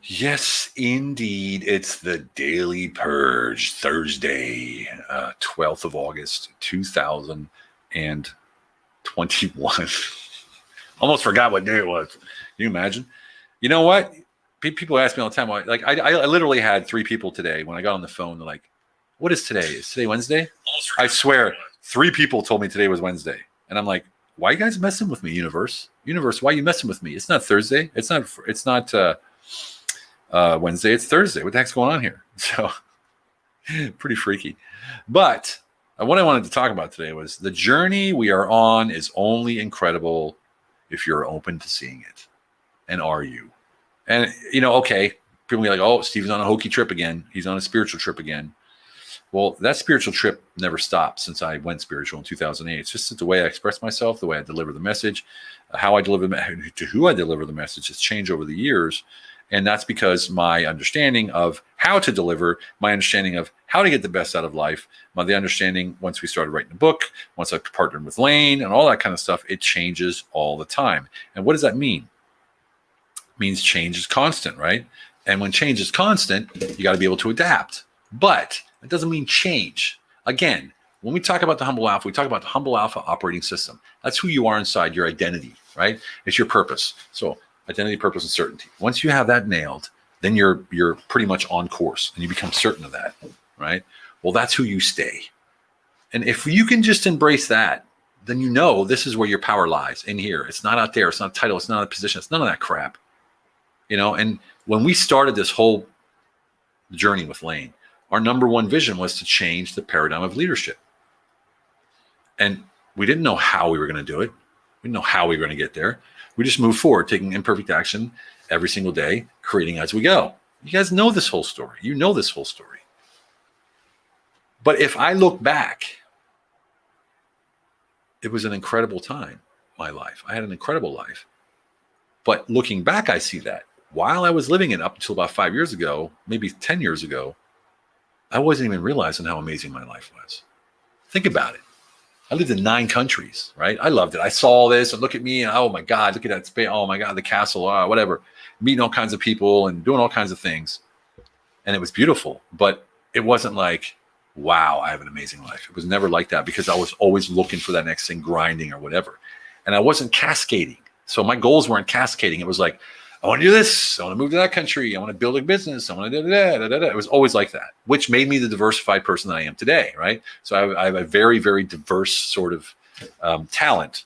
Yes, indeed. It's the Daily Purge, Thursday, 12th of August, 2021. Almost forgot what day it was. Can you imagine? You know what? People ask me all the time. Like, I literally had three people today when I got on the phone. They're like, what is today? Is today Wednesday? I swear, three people told me today was Wednesday. And I'm like, why are you guys messing with me, universe? Universe, why are you messing with me? It's not Thursday. It's not Wednesday. It's Thursday. What the heck's going on here? So pretty freaky. But what I wanted to talk about today was the journey we are on is only incredible if you're open to seeing it. And are you? And, okay, people be like, oh, Steve's on a hokey trip again. He's on a spiritual trip again. Well, that spiritual trip never stopped since I went spiritual in 2008. It's just the way I express myself, the way I deliver the message, how I deliver to who I deliver the message has changed over the years. And that's because my understanding of how to deliver, my understanding of how to get the best out of life, the understanding once we started writing the book, once I partnered with Lane and all that kind of stuff, it changes all the time. And what does that mean? It means change is constant, right? And when change is constant, you got to be able to adapt. But it doesn't mean change. Again, when we talk about the Humble Alpha, we talk about the Humble Alpha operating system. That's who you are inside, your identity, right? It's your purpose. So identity, purpose, and certainty. Once you have that nailed, then you're pretty much on course and you become certain of that, right? Well, that's who you stay. And if you can just embrace that, then you know this is where your power lies, in here. It's not out there. It's not a title. It's not a position. It's none of that crap. And when we started this whole journey with Lane, our number one vision was to change the paradigm of leadership. And we didn't know how we were going to do it. We didn't know how we were going to get there. We just moved forward, taking imperfect action every single day, creating as we go. You guys know this whole story. You know this whole story. But if I look back, it was an incredible time, my life. I had an incredible life. But looking back, I see that while I was living it up until about 5 years ago, maybe 10 years ago, I wasn't even realizing how amazing my life was. Think about it. I lived in 9 countries, right? I loved it. I saw all this and look at me and oh my God, look at that space. Oh my God, the castle, whatever. Meeting all kinds of people and doing all kinds of things. And it was beautiful, but it wasn't like, wow, I have an amazing life. It was never like that because I was always looking for that next thing, grinding or whatever. And I wasn't cascading. So my goals weren't cascading. It was like, I want to do this. I want to move to that country. I want to build a business. I want to da. It was always like that, which made me the diversified person that I am today, right? So I have a very, very diverse sort of talents.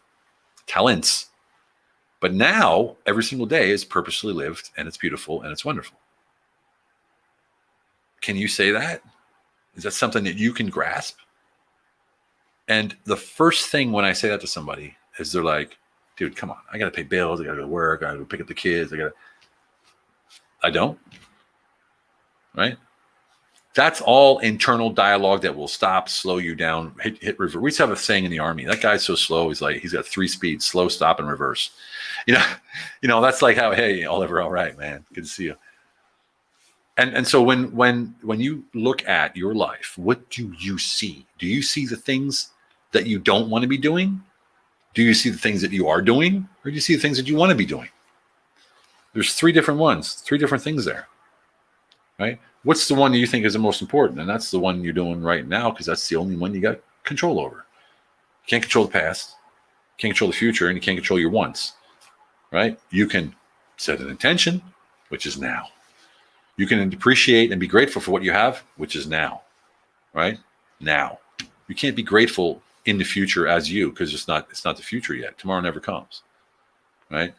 But now every single day is purposely lived and it's beautiful and it's wonderful. Can you say that? Is that something that you can grasp? And the first thing when I say that to somebody is they're like, dude, come on. I got to pay bills. I got to go to work. I got to pick up the kids. I don't. Right? That's all internal dialogue that will stop, slow you down, hit reverse. We used to have a saying in the Army. That guy's so slow. He's got 3 speeds: slow, stop, and reverse. That's like how, hey, Oliver, all right, man. Good to see you. And so when you look at your life, what do you see? Do you see the things that you don't want to be doing? Do you see the things that you are doing, or do you see the things that you want to be doing? There's 3 different ones, 3 different things there, right? What's the one that you think is the most important? And that's the one you're doing right now because that's the only one you got control over. You can't control the past, you can't control the future, and you can't control your wants, right? You can set an intention, which is now. You can appreciate and be grateful for what you have, which is now, right? Now. You can't be grateful in the future as you, because it's not the future yet. Tomorrow never comes, right?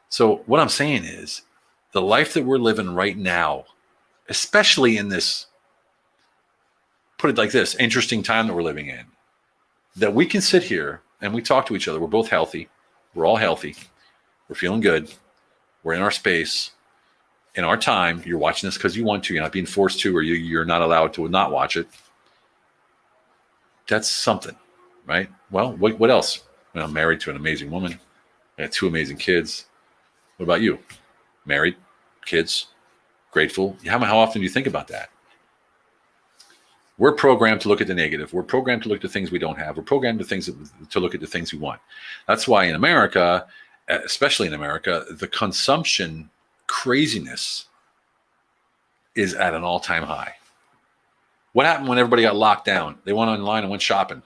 So what I'm saying is the life that we're living right now, especially in this, put it like this, interesting time that we're living in, that we can sit here and we talk to each other. We're both healthy. We're all healthy. We're feeling good. We're in our space, in our time. You're watching this because you want to. You're not being forced to, or you're not allowed to not watch it. That's something. Right? Well, what else? I'm married to an amazing woman. I got 2 amazing kids. What about you? Married, kids, grateful. How often do you think about that? We're programmed to look at the negative. We're programmed to look at the things we don't have. We're programmed to look at the things we want. That's why in America, especially in America, the consumption craziness is at an all-time high. What happened when everybody got locked down? They went online and went shopping.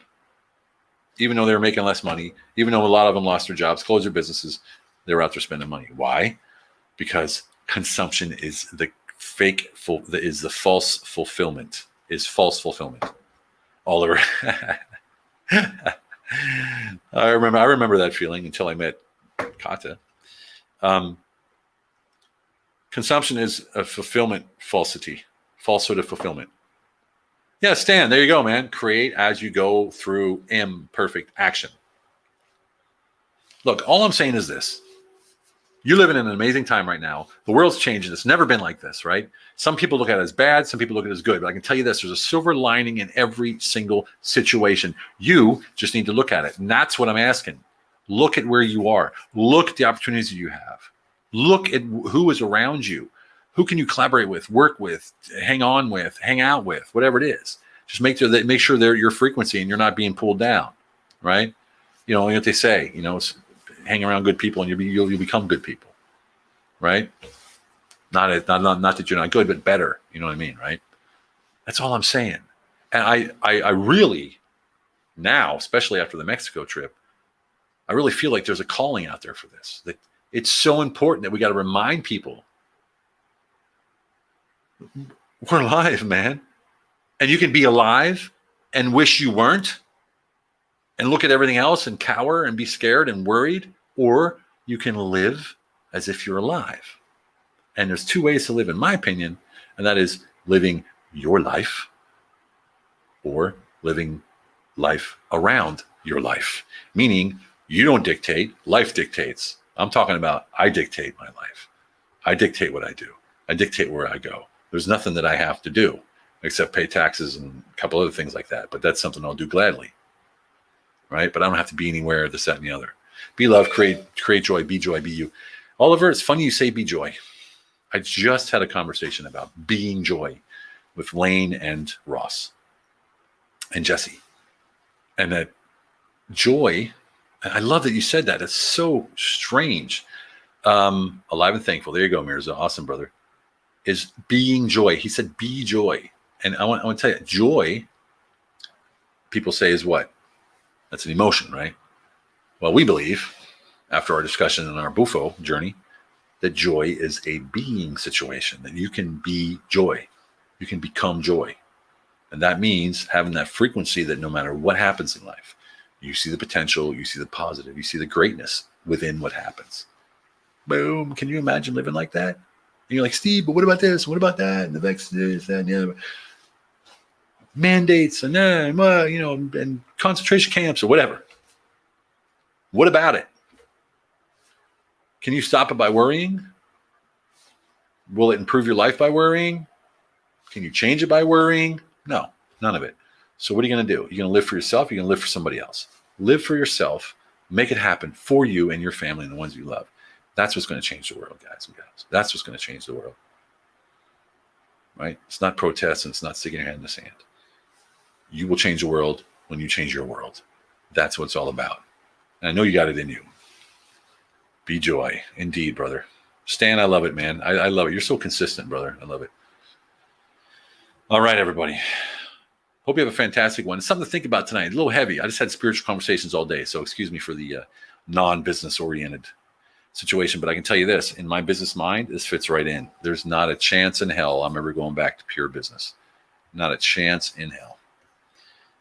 Even though they were making less money, even though a lot of them lost their jobs, closed their businesses, they were out there spending money. Why? Because consumption is the false fulfillment. Oliver. I remember that feeling until I met Kata. Consumption is a falsehood of fulfillment. Yeah, Stan, there you go, man. Create as you go through imperfect action. Look, all I'm saying is this. You're living in an amazing time right now. The world's changing. It's never been like this, right? Some people look at it as bad. Some people look at it as good. But I can tell you this. There's a silver lining in every single situation. You just need to look at it. And that's what I'm asking. Look at where you are. Look at the opportunities that you have. Look at who is around you. Who can you collaborate with, work with, hang on with, hang out with, whatever it is. Just make sure they're your frequency and you're not being pulled down, right? You know what they say, hang around good people and you'll become good people, right? Not that you're not good, but better. You know what I mean, right? That's all I'm saying. And I really now, especially after the Mexico trip, I really feel like there's a calling out there for this. That it's so important that we got to remind people. We're alive, man. And you can be alive and wish you weren't and look at everything else and cower and be scared and worried, or you can live as if you're alive. And there's two ways to live, in my opinion, and that is living your life or living life around your life, meaning you don't dictate, life dictates. I'm talking about I dictate my life. I dictate what I do. I dictate where I go. There's nothing that I have to do except pay taxes and a couple other things like that. But that's something I'll do gladly, right? But I don't have to be anywhere, this, that, and the other. Be love, create joy, be you. Oliver, it's funny you say be joy. I just had a conversation about being joy with Lane and Ross and Jesse. And that joy, and I love that you said that. It's so strange. Alive and thankful. There you go, Mirza. Awesome, brother. Is being joy. He said, be joy. And I want to tell you, joy, people say is what? That's an emotion, right? Well, we believe, after our discussion in our Bufo journey, that joy is a being situation, that you can be joy. You can become joy. And that means having that frequency that no matter what happens in life, you see the potential, you see the positive, you see the greatness within what happens. Boom. Can you imagine living like that? And you're like, Steve, but what about this? What about that? And the vex this, that, and the other. Mandates and and concentration camps or whatever. What about it? Can you stop it by worrying? Will it improve your life by worrying? Can you change it by worrying? No, none of it. So what are you going to do? You're going to live for yourself. You're going to live for somebody else. Live for yourself. Make it happen for you and your family and the ones you love. That's what's going to change the world, guys and gals. That's what's going to change the world. Right? It's not protests and it's not sticking your head in the sand. You will change the world when you change your world. That's what it's all about. And I know you got it in you. Be joy. Indeed, brother. Stan, I love it, man. I love it. You're so consistent, brother. I love it. All right, everybody. Hope you have a fantastic one. It's something to think about tonight. A little heavy. I just had spiritual conversations all day, so excuse me for the non-business oriented situation, but I can tell you this, in my business mind, this fits right in. There's not a chance in hell I'm ever going back to pure business. Not a chance in hell.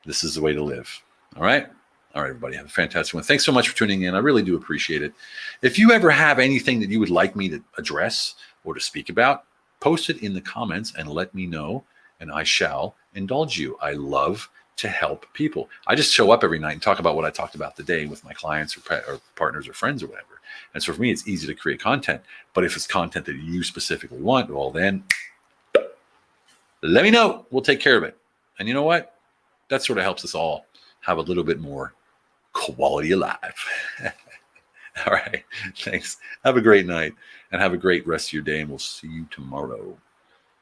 This is the way to live. All right? All right, everybody. Have a fantastic one. Thanks so much for tuning in. I really do appreciate it. If you ever have anything that you would like me to address or to speak about, post it in the comments and let me know, and I shall indulge you. I love to help people. I just show up every night and talk about what I talked about today with my clients or partners or friends or whatever. And so for me, it's easy to create content. But if it's content that you specifically want, well, then let me know. We'll take care of it. And you know what? That sort of helps us all have a little bit more quality of life. All right. Thanks. Have a great night and have a great rest of your day. And we'll see you tomorrow.